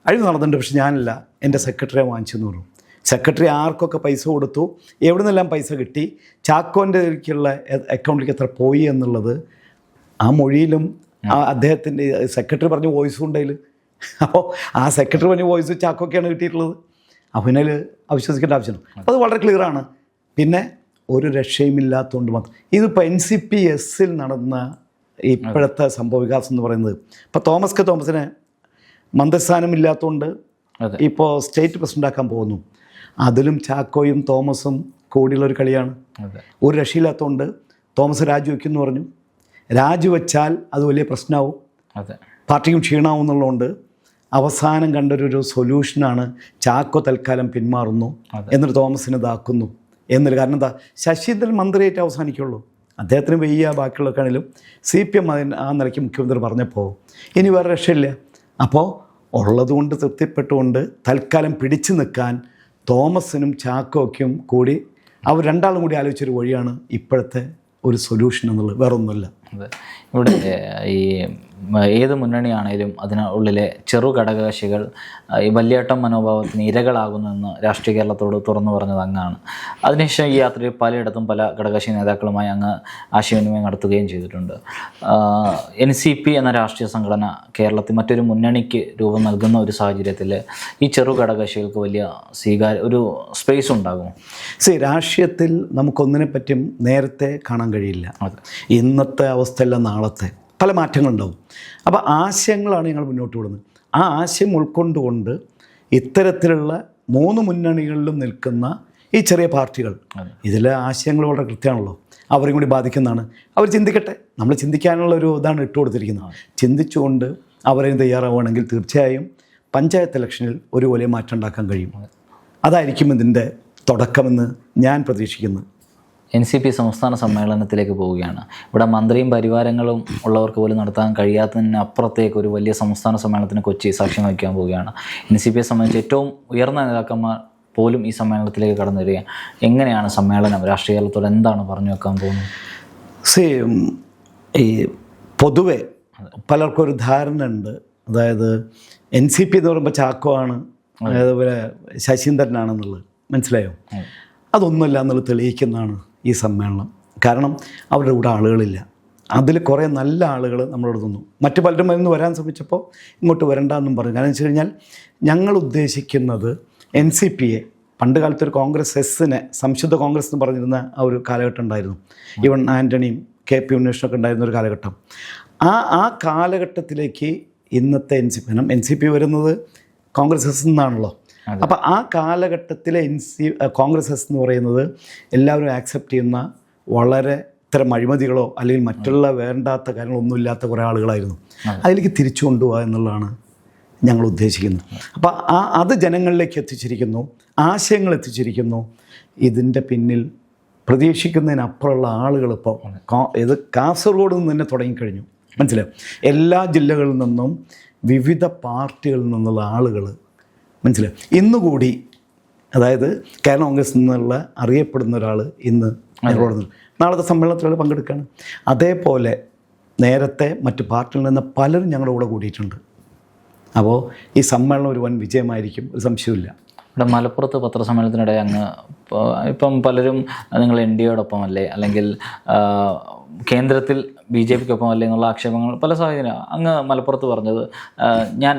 അഴിമതി നടന്നിട്ടുണ്ട്, പക്ഷെ ഞാനല്ല, എൻ്റെ സെക്രട്ടറിയെ വാങ്ങിച്ചെന്ന് പറഞ്ഞു. സെക്രട്ടറി ആർക്കൊക്കെ പൈസ കൊടുത്തു, എവിടെ നിന്നെല്ലാം പൈസ കിട്ടി, ചാക്കോൻ്റെ അക്കൗണ്ടിലേക്ക് എത്ര പോയി എന്നുള്ളത് ആ മൊഴിയിലും അദ്ദേഹത്തിൻ്റെ സെക്രട്ടറി പറഞ്ഞ വോയിസും ഉണ്ടെങ്കിൽ, അപ്പോൾ ആ സെക്രട്ടറി പറഞ്ഞ വോയിസ് ചാക്കോക്കെയാണ് കിട്ടിയിട്ടുള്ളത്. അപ്പോൾ ഇതിൽ അവിശ്വസിക്കേണ്ട ആവശ്യമാണ്. അപ്പോൾ അത് വളരെ ക്ലിയറാണ്. പിന്നെ ഒരു രക്ഷയുമില്ലാത്തതുകൊണ്ട് മാത്രം ഇതിപ്പോൾ NCP-എസിൽ നടന്ന ഇപ്പോഴത്തെ സംഭവ വികാസം എന്ന് പറയുന്നത്, ഇപ്പോൾ തോമസിനെ മന്ത്രിസ്ഥാനം ഇല്ലാത്തതുകൊണ്ട് ഇപ്പോൾ സ്റ്റേറ്റ് പ്രസിഡൻ്റാക്കാൻ പോകുന്നു. അതിലും ചാക്കോയും തോമസും കൂടിയുള്ളൊരു കളിയാണ്. ഒരു രക്ഷയില്ലാത്തതുകൊണ്ട് തോമസ് രാജിവെക്കുമെന്ന് പറഞ്ഞു. രാജിവെച്ചാൽ അത് വലിയ പ്രശ്നമാവും, പാർട്ടിക്കും ക്ഷീണമാവും എന്നുള്ളതുകൊണ്ട് അവസാനം കണ്ടൊരു സൊല്യൂഷനാണ് ചാക്കോ തൽക്കാലം പിന്മാറുന്നു, എന്നിട്ട് തോമസിനെ ഇതാക്കുന്നു എന്നൊരു. കാരണം എന്താ, ശശീന്ദ്രൻ മന്ത്രിയായിട്ട് അവസാനിക്കുള്ളൂ, അദ്ദേഹത്തിന് വയ്യ, ബാക്കിയുള്ളവർക്കാണെങ്കിലും CPM ആ നിലയ്ക്ക് മുഖ്യമന്ത്രി പറഞ്ഞപ്പോൾ ഇനി വേറെ രക്ഷയില്ല. അപ്പോൾ ഉള്ളതുകൊണ്ട് തൃപ്തിപ്പെട്ടുകൊണ്ട് തൽക്കാലം പിടിച്ചു നിൽക്കാൻ തോമസിനും ചാക്കോയ്ക്കും കൂടി അവർ രണ്ടാളും കൂടി ആലോചിച്ചൊരു വഴിയാണ് ഇപ്പോഴത്തെ ഒരു സൊല്യൂഷൻ എന്നുള്ളത്, വേറൊന്നുമില്ല. ഇവിടെ ഈ ഏത് മുന്നണിയാണേലും അതിനുള്ളിലെ ചെറു ഘടകകക്ഷികൾ ഈ വലിയേട്ടം മനോഭാവത്തിന് ഇരകളാകുന്നെന്ന് രാഷ്ട്രീയ കേരളത്തോട് തുറന്നു പറഞ്ഞത് അങ്ങാണ്. അതിനുശേഷം ഈ യാത്രയിൽ പലയിടത്തും പല ഘടകകക്ഷി നേതാക്കളുമായി അങ്ങ് ആശയവിനിമയം നടത്തുകയും ചെയ്തിട്ടുണ്ട്. NCP എന്ന രാഷ്ട്രീയ സംഘടന കേരളത്തിൽ മറ്റൊരു മുന്നണിക്ക് രൂപം നൽകുന്ന ഒരു സാഹചര്യത്തിൽ ഈ ചെറു ഘടകകക്ഷികൾക്ക് വലിയ ഒരു സ്പേസ് ഉണ്ടാകും. രാഷ്ട്രീയത്തിൽ നമുക്കൊന്നിനെ പറ്റിയും നേരത്തെ കാണാൻ കഴിയില്ല. ഇന്നത്തെ അവസ്ഥയല്ല നാളത്തെ, പല മാറ്റങ്ങളുണ്ടാവും. അപ്പോൾ ആശയങ്ങളാണ് ഞങ്ങൾ മുന്നോട്ട് വിടുന്നത്. ആ ആശയം ഉൾക്കൊണ്ടുകൊണ്ട് ഇത്തരത്തിലുള്ള 3 മുന്നണികളിലും നിൽക്കുന്ന ഈ ചെറിയ പാർട്ടികൾ, ഇതിലെ ആശയങ്ങൾ വളരെ കൃത്യമാണല്ലോ, അവരെയും കൂടി ബാധിക്കുന്നതാണ്. അവർ ചിന്തിക്കട്ടെ, നമ്മൾ ചിന്തിക്കാനുള്ള ഒരു ഇതാണ് ഇട്ട് കൊടുത്തിരിക്കുന്നത്. ചിന്തിച്ചുകൊണ്ട് അവരെയും തയ്യാറാവുകയാണെങ്കിൽ തീർച്ചയായും പഞ്ചായത്ത് ഇലക്ഷനിൽ ഒരു വലിയ മാറ്റം ഉണ്ടാക്കാൻ കഴിയും. അതായിരിക്കും ഇതിൻ്റെ തുടക്കമെന്ന് ഞാൻ പ്രതീക്ഷിക്കുന്നു. NCP സംസ്ഥാന സമ്മേളനത്തിലേക്ക് പോവുകയാണ്. ഇവിടെ മന്ത്രിയും പരിവാരങ്ങളും ഉള്ളവർക്ക് പോലും നടത്താൻ കഴിയാത്തതിന് അപ്പുറത്തേക്ക് ഒരു വലിയ സംസ്ഥാന സമ്മേളനത്തിന് കൊച്ചി സാക്ഷ്യം വഹിക്കാൻ പോവുകയാണ്. NCPയെ സംബന്ധിച്ച് ഏറ്റവും ഉയർന്ന നേതാക്കന്മാർ പോലും ഈ സമ്മേളനത്തിലേക്ക് കടന്നു വരിക. എങ്ങനെയാണ് സമ്മേളനം രാഷ്ട്രീയ കേരളത്തോട് എന്താണ് പറഞ്ഞു വെക്കാൻ പോകുന്നത്? ഈ പൊതുവെ പലർക്കും ഒരു ധാരണ ഉണ്ട്. അതായത് NCP എന്ന് പറയുമ്പോൾ ചാക്കോ ആണ്, അതേപോലെ ശശീന്ദ്രനാണെന്നുള്ളത്. മനസ്സിലായോ? അതൊന്നുമല്ല എന്നുള്ളത് തെളിയിക്കുന്നതാണ് ഈ സമ്മേളനം. കാരണം അവരുടെ കൂടെ ആളുകളില്ല. അതിൽ കുറേ നല്ല ആളുകൾ നമ്മളോട് തന്നു. മറ്റു പലരും ഇന്ന് വരാൻ ശ്രമിച്ചപ്പോൾ ഇങ്ങോട്ട് വരണ്ടെന്നും പറഞ്ഞു. കാരണം വെച്ച് കഴിഞ്ഞാൽ ഞങ്ങൾ ഉദ്ദേശിക്കുന്നത് NCPയെ, പണ്ട് കാലത്ത് ഒരു കോൺഗ്രസ് എസ്സിനെ സംശുദ്ധ കോൺഗ്രസ് എന്ന് പറഞ്ഞിരുന്ന ആ ഒരു കാലഘട്ടം ഉണ്ടായിരുന്നു. ഈവൻ ആൻ്റണിയും KP ഉണ്ണീഷനൊക്കെ ഉണ്ടായിരുന്ന ഒരു കാലഘട്ടം. ആ കാലഘട്ടത്തിലേക്ക് ഇന്നത്തെ NCP വരുന്നത് കോൺഗ്രസ് എസ് നിന്നാണല്ലോ. അപ്പോൾ ആ കാലഘട്ടത്തിലെ കോൺഗ്രസ് എസ് എന്ന് പറയുന്നത് എല്ലാവരും ആക്സെപ്റ്റ് ചെയ്യുന്ന വളരെ ഇത്തരം അഴിമതികളോ അല്ലെങ്കിൽ മറ്റുള്ള വേണ്ടാത്ത കാര്യങ്ങളൊന്നും ഇല്ലാത്ത കുറേ ആളുകളായിരുന്നു. അതിലേക്ക് തിരിച്ചു കൊണ്ടുപോകുക എന്നുള്ളതാണ് ഞങ്ങൾ ഉദ്ദേശിക്കുന്നത്. അപ്പോൾ അത് ജനങ്ങളിലേക്ക് എത്തിച്ചിരിക്കുന്നു, ആശയങ്ങൾ എത്തിച്ചിരിക്കുന്നു. ഇതിൻ്റെ പിന്നിൽ പ്രതീക്ഷിക്കുന്നതിനപ്പുറമുള്ള ആളുകൾ ഇപ്പോൾ ഇത് കാസർഗോഡ് നിന്ന് തന്നെ തുടങ്ങിക്കഴിഞ്ഞു. മനസ്സിലായോ? എല്ലാ ജില്ലകളിൽ നിന്നും വിവിധ പാർട്ടികളിൽ നിന്നുള്ള ആളുകൾ, മനസ്സിലായോ, ഇന്നുകൂടി, അതായത് കേരള കോൺഗ്രസ് നിന്നുള്ള അറിയപ്പെടുന്ന ഒരാൾ ഇന്ന് ഞങ്ങളോട് നാളത്തെ സമ്മേളനത്തിൽ പങ്കെടുക്കുകയാണ്. അതേപോലെ നേരത്തെ മറ്റ് പാർട്ടികളിൽ നിന്ന് പലരും ഞങ്ങളുടെ കൂടെ കൂടിയിട്ടുണ്ട്. അപ്പോൾ ഈ സമ്മേളനം ഒരു വൻ വിജയമായിരിക്കും, ഒരു സംശയമില്ല. ഇവിടെ മലപ്പുറത്ത് പത്രസമ്മേളനത്തിനിടെ അങ്ങ് ഇപ്പം പലരും നിങ്ങൾ NDAയോടൊപ്പം അല്ലേ, അല്ലെങ്കിൽ കേന്ദ്രത്തിൽ BJPക്കൊപ്പം അല്ലേ എന്നുള്ള ആക്ഷേപങ്ങൾ പല സാഹചര്യം അങ്ങ് മലപ്പുറത്ത് പറഞ്ഞത്, ഞാൻ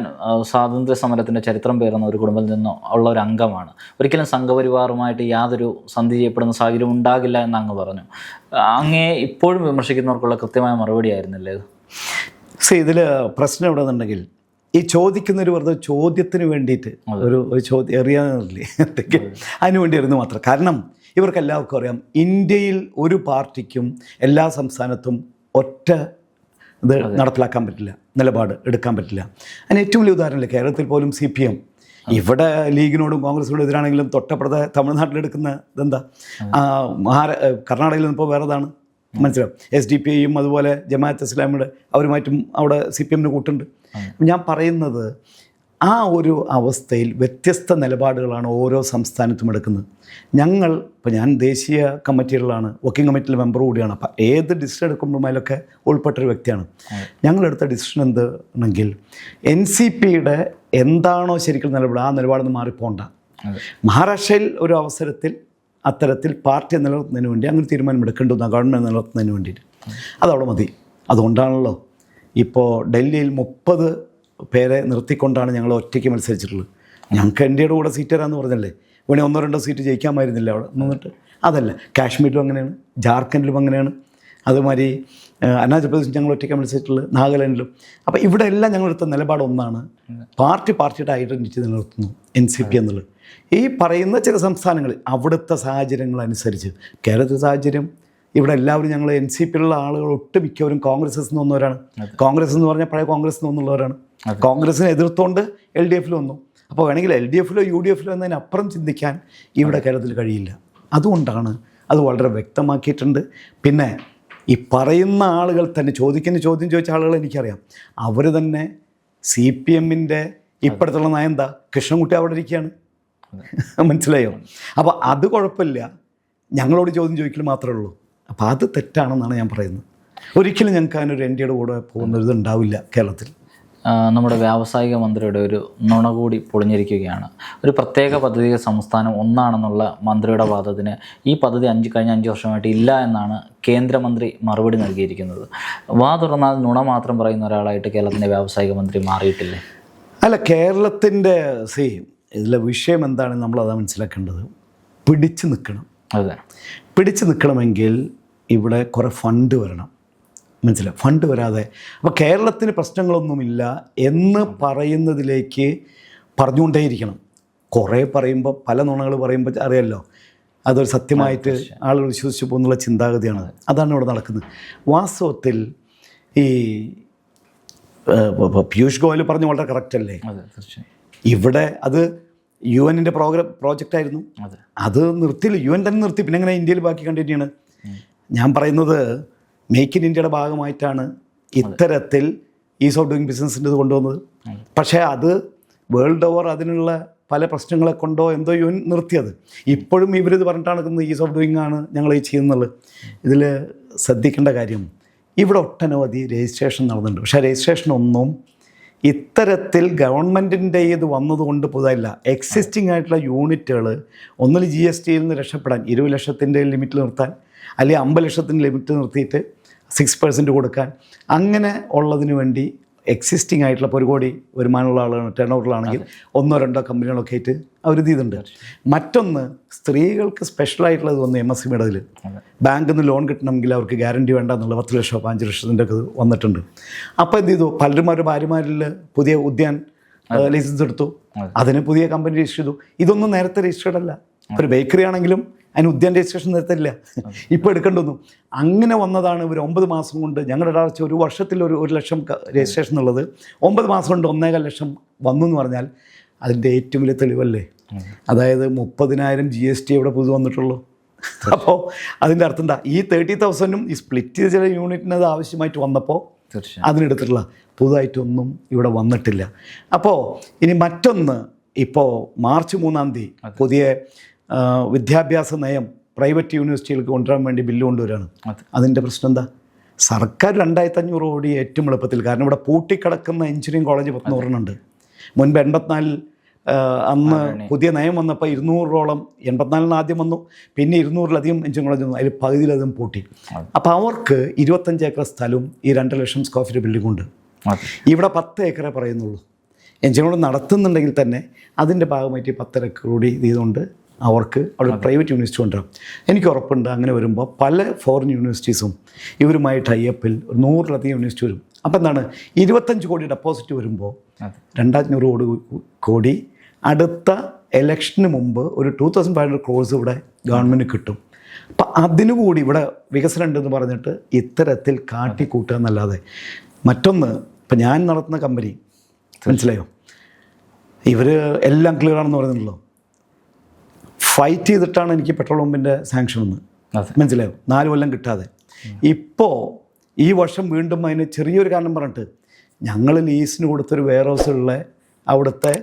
സ്വാതന്ത്ര്യ സമരത്തിൻ്റെ ചരിത്രം പേറുന്ന ഒരു കുടുംബത്തിൽ നിന്ന് ഉള്ള ഒരു അംഗമാണ്, ഒരിക്കലും സംഘപരിവാറുമായിട്ട് യാതൊരു സന്ധി ചെയ്യപ്പെടുന്ന സാഹചര്യം ഉണ്ടാകില്ല എന്ന് അങ്ങ് പറഞ്ഞു. അങ്ങേ ഇപ്പോഴും വിമർശിക്കുന്നവർക്കുള്ള കൃത്യമായ മറുപടി ആയിരുന്നില്ലേ ഇത്? ഇതിൽ പ്രശ്നം എവിടെയെന്നുണ്ടെങ്കിൽ, ഈ ചോദിക്കുന്നൊരു വെറുതെ ചോദ്യത്തിന് വേണ്ടിയിട്ട് ഒരു ചോദ്യം എറിയാറില്ലേ, അതിന് വേണ്ടിയായിരുന്നു മാത്രം. കാരണം ഇവർക്ക് എല്ലാവർക്കും അറിയാം, ഇന്ത്യയിൽ ഒരു പാർട്ടിക്കും എല്ലാ സംസ്ഥാനത്തും ഒറ്റ ഇത് നടപ്പിലാക്കാൻ പറ്റില്ല, നിലപാട് എടുക്കാൻ പറ്റില്ല. അതിന് ഏറ്റവും വലിയ ഉദാഹരണമില്ല, കേരളത്തിൽ പോലും CPM ഇവിടെ ലീഗിനോടും കോൺഗ്രസിനോടും എതിരാണെങ്കിലും തൊട്ടപ്പുറത്തെ തമിഴ്നാട്ടിലെടുക്കുന്ന ഇതെന്താ, കർണാടകയിൽ നിന്നിപ്പോൾ വേറെതാണ്. മനസ്സിലാവും. SDPയും അതുപോലെ ജമാഅത്ത് ഇസ്ലാമിയുടെ അവരുമായിട്ടും അവിടെ CPMന് കൂട്ടുണ്ട്. ഞാൻ പറയുന്നത്, ആ ഒരു അവസ്ഥയിൽ വ്യത്യസ്ത നിലപാടുകളാണ് ഓരോ സംസ്ഥാനത്തും എടുക്കുന്നത്. ഇപ്പോൾ ഞാൻ ദേശീയ കമ്മിറ്റികളിലാണ്, വർക്കിംഗ് കമ്മിറ്റിയിലെ മെമ്പർ കൂടിയാണ്. അപ്പം ഏത് ഡിസിഷൻ എടുക്കുമ്പോഴും അതിലൊക്കെ ഉൾപ്പെട്ടൊരു വ്യക്തിയാണ്. ഞങ്ങളെടുത്ത ഡിസിഷൻ എന്താണെങ്കിൽ, NCPയുടെ എന്താണോ ശരിക്കും നിലപാട്, ആ നിലപാടൊന്നും മാറിപ്പോണ്ട. മഹാരാഷ്ട്രയിൽ ഒരു അവസരത്തിൽ അത്തരത്തിൽ പാർട്ടി നിലനിർത്തുന്നതിന് വേണ്ടി അങ്ങനെ തീരുമാനമെടുക്കേണ്ടുന്ന ഗവൺമെൻറ് നിലനിർത്തുന്നതിന് വേണ്ടിയിട്ട് അതവിടെ മതി. അതുകൊണ്ടാണല്ലോ ഇപ്പോൾ ഡൽഹിയിൽ 30 പേരെ നിർത്തിക്കൊണ്ടാണ് ഞങ്ങൾ ഒറ്റയ്ക്ക് മത്സരിച്ചിട്ടുള്ളത്. ഞങ്ങൾക്ക് NDAയുടെ കൂടെ സീറ്റ് തരാമെന്ന് പറഞ്ഞല്ലേ, ഇവിടെ 1-2 സീറ്റ് ജയിക്കാമായിരുന്നില്ല അവിടെ നിന്നിട്ട്. അതല്ല, കാശ്മീരിലും അങ്ങനെയാണ്, ജാർഖണ്ഡിലും അങ്ങനെയാണ്, അതുമാതിരി അരുണാചൽ പ്രദേശ് ഞങ്ങൾ ഒറ്റയ്ക്ക് മത്സരിച്ചിട്ടുള്ളത്, നാഗാലാൻഡിലും. അപ്പോൾ ഇവിടെ എല്ലാം ഞങ്ങളെടുത്ത നിലപാട് ഒന്നാണ്, പാർട്ടിയുടെ ഐഡൻറ്റിറ്റി നിലനിർത്തുന്നു NCP എന്നുള്ളത്. ഈ പറയുന്ന ചില സംസ്ഥാനങ്ങളിൽ അവിടുത്തെ സാഹചര്യങ്ങളനുസരിച്ച്, കേരളത്തിലെ സാഹചര്യം, ഇവിടെ എല്ലാവരും ഞങ്ങൾ NCPയിലുള്ള ആളുകൾ ഒട്ടുമിക്കവരും കോൺഗ്രസിൽ നിന്ന് വന്നവരാണ്. കോൺഗ്രസ് എന്ന് പറഞ്ഞാൽ പഴയ കോൺഗ്രസിൽ നിന്നുള്ളവരാണ്. കോൺഗ്രസിനെ എതിർത്തുകൊണ്ട് LDFയിൽ വന്നു. അപ്പോൾ വേണമെങ്കിൽ LDFയിലോ UDFയിലോ എന്നതിനപ്പുറം ചിന്തിക്കാൻ ഇവിടെ കേരളത്തിൽ കഴിയില്ല. അതുകൊണ്ടാണ് അത് വളരെ വ്യക്തമാക്കിയിട്ടുണ്ട്. പിന്നെ ഈ പറയുന്ന ആളുകൾ തന്നെ ചോദ്യം ചോദിച്ച ആളുകൾ എനിക്കറിയാം, അവർ തന്നെ CPMൻ്റെ ഇപ്പോഴത്തുള്ള നയം എന്താ, കൃഷ്ണൻകുട്ടി അവിടെ ഇരിക്കുകയാണ്. മനസ്സിലായോ? അപ്പോൾ അത് കുഴപ്പമില്ല, ഞങ്ങളോട് ചോദ്യം ചോദിക്കൽ മാത്രമേ ഉള്ളൂ. അപ്പോൾ അത് തെറ്റാണെന്നാണ് ഞാൻ പറയുന്നത്. ഒരിക്കലും ഞങ്ങൾക്ക് അതിനൊരു NDAയുടെ കൂടെ പോകുന്നൊരിത് ഉണ്ടാവില്ല കേരളത്തിൽ. നമ്മുടെ വ്യാവസായിക മന്ത്രിയുടെ ഒരു നുണ കൂടി പൊളിഞ്ഞിരിക്കുകയാണ്. ഒരു പ്രത്യേക പദ്ധതി സംസ്ഥാനം ഒന്നാണെന്നുള്ള മന്ത്രിയുടെ വാദത്തിന് ഈ പദ്ധതി കഴിഞ്ഞ 5 വർഷമായിട്ട് ഇല്ല എന്നാണ് കേന്ദ്രമന്ത്രി മറുപടി നൽകിയിരിക്കുന്നത്. വാ തുറന്നാൽ നുണ മാത്രം പറയുന്ന ഒരാളായിട്ട് കേരളത്തിൻ്റെ വ്യാവസായിക മന്ത്രി മാറിയിട്ടില്ലേ? അല്ല, കേരളത്തിൻ്റെ ഇതിലെ വിഷയം എന്താണെന്ന് നമ്മളത് മനസ്സിലാക്കേണ്ടത്. പിടിച്ചു നിൽക്കണം. അതെ, പിടിച്ചു നിൽക്കണമെങ്കിൽ ഇവിടെ കുറേ ഫണ്ട് വരണം. മനസ്സിലായി? ഫണ്ട് വരാതെ അപ്പോൾ കേരളത്തിന് പ്രശ്നങ്ങളൊന്നുമില്ല എന്ന് പറയുന്നതിലേക്ക് പറഞ്ഞുകൊണ്ടേയിരിക്കണം. കുറേ പറയുമ്പോൾ, പല നുണകൾ പറയുമ്പോൾ അറിയാമല്ലോ, അതൊരു സത്യമായിട്ട് ആളുകൾ വിശ്വസിച്ച് പോകുന്നുള്ള ചിന്താഗതിയാണ്. അതാണ് ഇവിടെ നടക്കുന്നത്. വാസ്തവത്തിൽ ഈ പീയൂഷ് ഗോയൽ പറഞ്ഞ് വളരെ കറക്റ്റല്ലേ, ഇവിടെ അത് UN-ൻ്റെ പ്രോജക്റ്റായിരുന്നു, അത് നിർത്തിയില്ല, UN തന്നെ നിർത്തി. പിന്നെ എങ്ങനെ ഇന്ത്യയിൽ ബാക്കി കണ്ടിന്യൂ ആണ്? ഞാൻ പറയുന്നത് മേക്ക് ഇൻ ഇന്ത്യയുടെ ഭാഗമായിട്ടാണ് ഇത്തരത്തിൽ ഈസ് ഓഫ് ഡൂയിങ് ബിസിനസ്സിൻ്റെ ഇത് കൊണ്ടുവന്നത്. പക്ഷേ അത് വേൾഡ് ഓവർ അതിനുള്ള പല പ്രശ്നങ്ങളെ കൊണ്ടോ എന്തോ UN നിർത്തിയത്. ഇപ്പോഴും ഇവരിത് പറഞ്ഞിട്ടാണ് നിൽക്കുന്നത്, ഈസ് ഓഫ് ഡൂയിങ് ആണ് ഞങ്ങൾ ഈ ചെയ്യുന്നത്. ഇതിൽ ശ്രദ്ധിക്കേണ്ട കാര്യം, ഇവിടെ ഒട്ടനവധി രജിസ്ട്രേഷൻ നടന്നിട്ടുണ്ട്. പക്ഷേ രജിസ്ട്രേഷനൊന്നും ഇത്തരത്തിൽ ഗവൺമെൻറ്റിൻ്റെ ഇത് വന്നതുകൊണ്ട് പുതുതായില്ല. എക്സിസ്റ്റിംഗ് ആയിട്ടുള്ള യൂണിറ്റുകൾ ഒന്നിൽ GSTയിൽ നിന്ന് രക്ഷപ്പെടാൻ 20 ലക്ഷത്തിൻ്റെ ലിമിറ്റിൽ നിർത്താൻ, അല്ലെങ്കിൽ 50 ലക്ഷത്തിൻ്റെ ലിമിറ്റ് നിർത്തിയിട്ട് 6% കൊടുക്കാൻ, അങ്ങനെ ഉള്ളതിന് വേണ്ടി എക്സിസ്റ്റിംഗ് ആയിട്ടുള്ള ഇപ്പോൾ 1 കോടി വരുമാനമുള്ള ആളുകൾ ടേൺ ഓവറിലാണെങ്കിൽ 1-2 കമ്പനികളൊക്കെ ആയിട്ട് അവരിത് ചെയ്തിട്ടുണ്ട്. മറ്റൊന്ന്, സ്ത്രീകൾക്ക് സ്പെഷ്യലായിട്ടുള്ളത് വന്നു MSMEയുടെ അതിൽ. ബാങ്കിൽ നിന്ന് ലോൺ കിട്ടണമെങ്കിൽ അവർക്ക് ഗ്യാരണ്ടി വേണ്ട എന്നുള്ള 10 ലക്ഷമോ 5 ലക്ഷത്തിൻ്റെ ഒക്കെ വന്നിട്ടുണ്ട്. അപ്പോൾ എന്ത് ചെയ്തു, പലരും അവരുടെ ഭാര്യമാരിൽ പുതിയ ഉദ്യാൻ ലൈസൻസ് എടുത്തു, അതിന് പുതിയ കമ്പനി രജിസ്റ്റർ ചെയ്തു. ഇതൊന്നും നേരത്തെ രജിസ്റ്റേർഡ് അല്ല. ഒരു ബേക്കറി ആണെങ്കിലും അതിന് ഉദ്യാന രജിസ്ട്രേഷൻ നിർത്തില്ല, ഇപ്പോൾ എടുക്കേണ്ടൊന്നും. അങ്ങനെ വന്നതാണ് ഇവർ 9 മാസം കൊണ്ട്. ഞങ്ങളുടെ ഒരാഴ്ച ഒരു വർഷത്തിൽ 1 ലക്ഷം രജിസ്ട്രേഷൻ ഉള്ളത് 9 മാസം കൊണ്ട് 1.25 ലക്ഷം വന്നു എന്ന് പറഞ്ഞാൽ അതിൻ്റെ ഏറ്റവും വലിയ തെളിവല്ലേ. അതായത് 30,000 GST ഇവിടെ പുതു വന്നിട്ടുള്ളൂ. അപ്പോൾ അതിൻ്റെ അർത്ഥം എന്താ, ഈ 30,000ഉം ഈ സ്പ്ലിറ്റ് ചെയ്ത ചില യൂണിറ്റിന് അത് ആവശ്യമായിട്ട് വന്നപ്പോൾ അതിനെടുത്തിട്ടുള്ള പുതുതായിട്ടൊന്നും ഇവിടെ വന്നിട്ടില്ല. അപ്പോൾ ഇനി മറ്റൊന്ന്, ഇപ്പോൾ മാർച്ച് 3-ാം തീയതി പുതിയ വിദ്യാഭ്യാസ നയം പ്രൈവറ്റ് യൂണിവേഴ്സിറ്റികൾക്ക് കൊണ്ടുവരാൻ വേണ്ടി ബില്ല് കൊണ്ടുവരികയാണ്. അതിൻ്റെ പ്രശ്നം എന്താ, സർക്കാർ 2,500 കോടി ഏറ്റവും എളുപ്പത്തിൽ, കാരണം ഇവിടെ പൂട്ടിക്കിടക്കുന്ന എഞ്ചിനീയറിംഗ് കോളേജ് 100 ഉണ്ട്. മുൻപ് 84 അന്ന് പുതിയ നയം വന്നപ്പോൾ 200ഓളം, 84 ആദ്യം വന്നു, പിന്നെ 200-ലധികം എഞ്ചിനീയറിംഗ് കോളേജ് വന്നു, അതിൽ പകുതിയിലധികം പൂട്ടി. അപ്പോൾ അവർക്ക് 25 ഏക്കർ സ്ഥലവും ഈ 2 ലക്ഷം സ്ക്വയർ ഫീറ്റ് ബിൽഡിംഗ് ഉണ്ട്. ഇവിടെ 10 ഏക്കറേ പറയുന്നുള്ളൂ. എഞ്ചിനീയറിംഗ് നടത്തുന്നുണ്ടെങ്കിൽ തന്നെ അതിൻ്റെ ഭാഗമായിട്ട് 10 ഏക്കർ കൂടി ഇതുകൊണ്ട് അവർക്ക് അവിടെ പ്രൈവറ്റ് യൂണിവേഴ്സിറ്റി കൊണ്ടുവരാം. എനിക്ക് ഉറപ്പുണ്ട് അങ്ങനെ വരുമ്പോൾ പല ഫോറിൻ യൂണിവേഴ്സിറ്റീസും ഇവരുമായി ടൈപ്പിൽ 100-ലധികം യൂണിവേഴ്സിറ്റി വരും. അപ്പോൾ എന്താണ്, 25 കോടി ഡെപ്പോസിറ്റ് വരുമ്പോൾ 2,500 കോടി അടുത്ത ഇലക്ഷന് മുമ്പ് ഒരു 2,500 crores ഇവിടെ ഗവൺമെൻറ് കിട്ടും. അപ്പം അതിനുകൂടി ഇവിടെ വികസനം ഉണ്ടെന്ന് പറഞ്ഞിട്ട് ഇത്തരത്തിൽ കാട്ടിക്കൂട്ടുക എന്നല്ലാതെ മറ്റൊന്ന്, ഇപ്പം ഞാൻ നടത്തുന്ന കമ്പനി മനസ്സിലായോ, ഇവർ എല്ലാം ക്ലിയർ ആണെന്ന് പറയുന്നുള്ളൂ. ഫൈറ്റ് ചെയ്തിട്ടാണ് എനിക്ക് പെട്രോൾ പമ്പിൻ്റെ സാങ്ഷൻ ഒന്ന്, മനസ്സിലായോ, 4 കൊല്ലം കിട്ടാതെ. ഇപ്പോൾ ഈ വർഷം വീണ്ടും അതിന് ചെറിയൊരു കാരണം പറഞ്ഞിട്ട് ഞങ്ങൾ ലീസിന് കൊടുത്തൊരു വെയർ ഹൗസുള്ള അവിടുത്തെ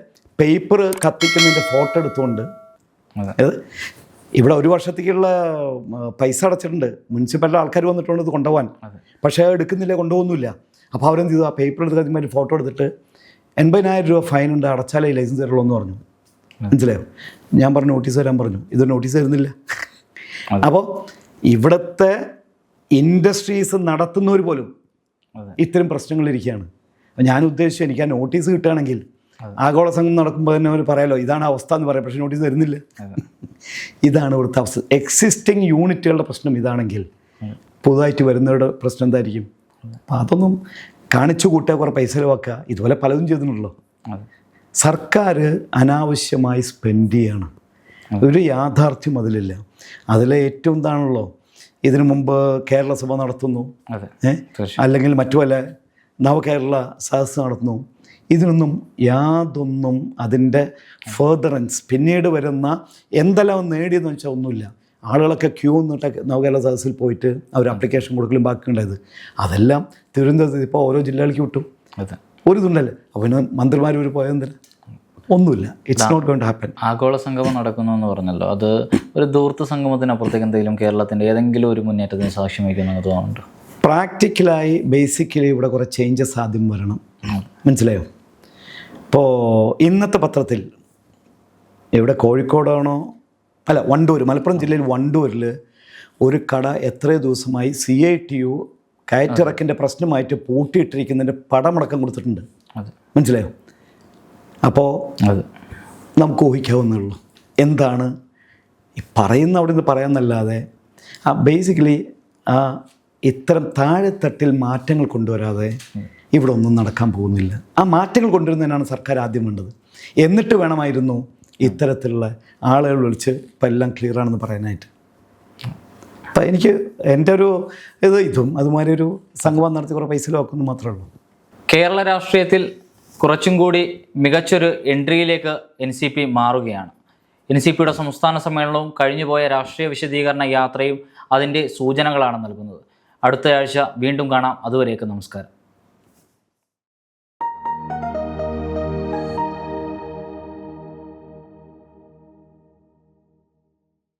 പേപ്പർ കത്തിക്കുന്നതിൻ്റെ ഫോട്ടോ എടുത്തുകൊണ്ട്, അത് ഇവിടെ 1 വർഷത്തേക്കുള്ള പൈസ അടച്ചിട്ടുണ്ട്, മുനിസിപ്പാലിറ്റി ആൾക്കാർ വന്നിട്ടുണ്ട് ഇത് കൊണ്ടുപോകാൻ, പക്ഷേ എടുക്കുന്നില്ല, കൊണ്ടുപോകുന്നില്ല. അപ്പോൾ അവരെന്ത് ചെയ്തു, ആ പേപ്പർ എടുത്ത് അതിന്മേൽ ഫോട്ടോ എടുത്തിട്ട് 80,000 രൂപ ഫൈൻ ഉണ്ട്, അടച്ചാലേ ലൈസൻസ് തരുള്ളൂ എന്ന് പറഞ്ഞു. മനസ്സിലായോ? ഞാൻ പറഞ്ഞു നോട്ടീസ് തരാൻ പറഞ്ഞു, ഇത് നോട്ടീസ് തരുന്നില്ല. അപ്പോൾ ഇവിടുത്തെ ഇൻഡസ്ട്രീസ് നടത്തുന്നവർ പോലും ഇത്തരം പ്രശ്നങ്ങളിരിക്കുകയാണ്. ഞാൻ ഉദ്ദേശിച്ചു എനിക്ക് ആ നോട്ടീസ് കിട്ടുകയാണെങ്കിൽ ആഗോള സംഘം നടക്കുമ്പോൾ തന്നെ അവർ പറയാലോ ഇതാണ് അവസ്ഥ എന്ന് പറയാം, പക്ഷേ നോട്ടീസ് തരുന്നില്ല. ഇതാണ് ഇവിടുത്തെ അവസ്ഥ. എക്സിസ്റ്റിംഗ് യൂണിറ്റുകളുടെ പ്രശ്നം ഇതാണെങ്കിൽ പുതുതായിട്ട് വരുന്നവരുടെ പ്രശ്നം എന്തായിരിക്കും? അപ്പം അതൊന്നും കാണിച്ചു കൂട്ടുക, കുറേ പൈസ ചിലവാക്കുക, ഇതുപോലെ പലതും ചെയ്തിട്ടുണ്ടല്ലോ. സർക്കാർ അനാവശ്യമായി സ്പെൻഡ് ചെയ്യാണ്, ഒരു യാഥാർത്ഥ്യം അതിലില്ല. അതിലെ ഏറ്റവും ഇതാണല്ലോ, ഇതിനു മുമ്പ് കേരള സഭ നടത്തുന്നു, അല്ലെങ്കിൽ മറ്റു പല നവകേരള സദസ്സ് നടത്തുന്നു. ഇതിനൊന്നും യാതൊന്നും അതിൻ്റെ ഫേർദറൻസ് പിന്നീട് വരുന്ന എന്തെല്ലാം നേടിയെന്ന് വെച്ചാൽ ഒന്നുമില്ല. ആളുകളൊക്കെ ക്യൂ നിന്നിട്ട് നവകേരള സദസ്സിൽ പോയിട്ട് അവർ ആപ്ലിക്കേഷൻ കൊടുക്കലും ബാക്കിയുണ്ടായത് അതെല്ലാം തിരുവനന്തപുരത്ത് ഇപ്പോൾ ഓരോ ജില്ലകളിലേക്ക് വിട്ടു. ഒരു ഇതുണ്ടല്ലേ, അപ്പോൾ മന്ത്രിമാർ ഇവർ പോയതെന്തില്ല, ഒന്നുമില്ല. It's not going to happen. ആഗോള സംഗമം നടക്കുന്നു എന്ന് പറഞ്ഞല്ലോ, അത് ഒരു ധൂർത്ത് സംഗമത്തിനപ്പുറത്തേക്ക് എന്തെങ്കിലും കേരളത്തിൻ്റെ ഏതെങ്കിലും ഒരു മുന്നേറ്റത്തിന് സാക്ഷ്യം വഹിക്കുമെന്ന് തോന്നുന്നുണ്ട്? പ്രാക്ടിക്കലായി ബേസിക്കലി ഇവിടെ കുറേ ചേഞ്ചസ് ആദ്യം വരണം, മനസ്സിലായോ? ഇപ്പോൾ ഇന്നത്തെ പത്രത്തിൽ ഇവിടെ കോഴിക്കോടാണോ അല്ല വണ്ടൂർ, മലപ്പുറം ജില്ലയിൽ വണ്ടൂരിൽ ഒരു കട എത്രയോ ദിവസമായി CITU കയറ്റിറക്കിൻ്റെ പ്രശ്നമായിട്ട് പൂട്ടിയിട്ടിരിക്കുന്നതിൻ്റെ പടമടക്കം കൊടുത്തിട്ടുണ്ട്, മനസ്സിലായോ? അപ്പോൾ നമുക്ക് ഊഹിക്കാവുന്നുള്ളൂ എന്താണ് ഈ പറയുന്ന അവിടെ നിന്ന് പറയാമെന്നല്ലാതെ ബേസിക്കലി ഇത്തരം താഴെത്തട്ടിൽ മാറ്റങ്ങൾ കൊണ്ടുവരാതെ ഇവിടെ ഒന്നും നടക്കാൻ പോകുന്നില്ല. ആ മാറ്റങ്ങൾ കൊണ്ടുവരുന്നതിനാണ് സർക്കാർ ആദ്യം വേണ്ടത്. എന്നിട്ട് വേണമായിരുന്നു ഇത്തരത്തിലുള്ള ആളുകൾ വിളിച്ച് ഇപ്പം എല്ലാം ക്ലിയർ ആണെന്ന് പറയാനായിട്ട്. അപ്പം എനിക്ക് എൻ്റെ ഒരു ഇതും അതുമാതിരി ഒരു സംഗമം നടത്തി കുറേ പൈസ ലോക്കുന്നു മാത്രമേ ഉള്ളൂ. കേരള രാഷ്ട്രീയത്തിൽ കുറച്ചും കൂടി മികച്ചൊരു എൻട്രിയിലേക്ക് NCP മാറുകയാണ്. NCPയുടെ സംസ്ഥാന സമ്മേളനവും കഴിഞ്ഞുപോയ രാഷ്ട്രീയ വിശദീകരണ യാത്രയും അതിൻ്റെ സൂചനകളാണ് നൽകുന്നത്. അടുത്ത ആഴ്ച വീണ്ടും കാണാം. അതുവരേക്കും നമസ്കാരം.